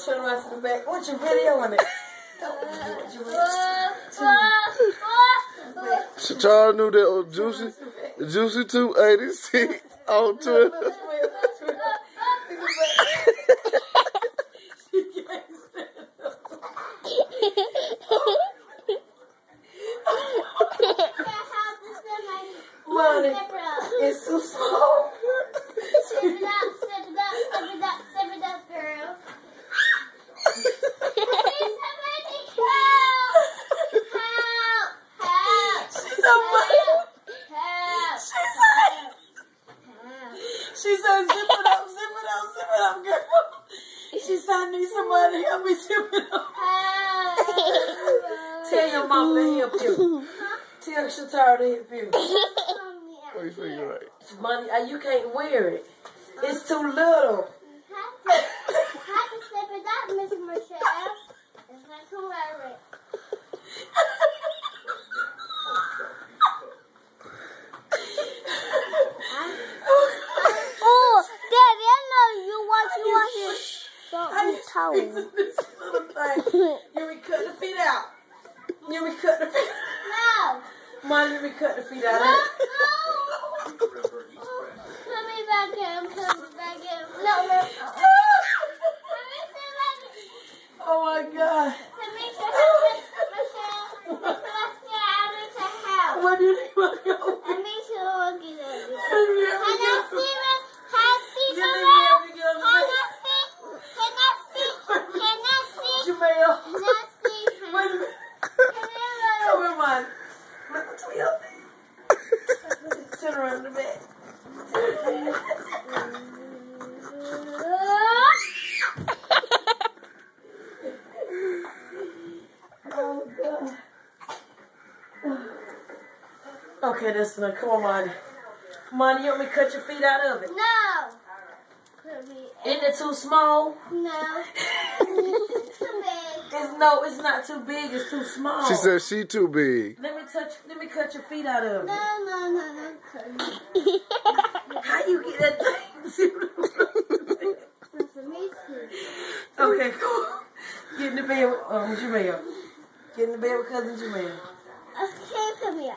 Turn around to the back. What's your video on it? Charles knew that was Juicy. Juicy 286 on Twitter. Money, it's too small. Step it up, girl. She said, zip it up, girl. She said, I need somebody to help me zip it up. Tell your mama to help you. Tell Shatara to help you. What do you think you're right? Money, you can't wear it. It's too little. Have to step it up, Miss Michelle. It's not to wear it. Oh, Daddy, I know you want something towel. This little thing. You me cut the feet out. You me cut the feet out. No. Money, let me cut the feet out. No. Put me back in. No. Oh my God. What do you think about going? Jamel. Wait a minute. Come here, man. Turn around the back. Oh, God. Okay, that's enough. Come on, Monty. Monty, you want me to cut your feet out of it? No. Isn't it too small? No. It's too big. It's not too big. It's too small. She said she too big. Let me cut your feet out of it. No. How you get that thing? Okay, come on. Get in the bed with Jamel. Get in the bed with cousin Jamel. Okay, come here.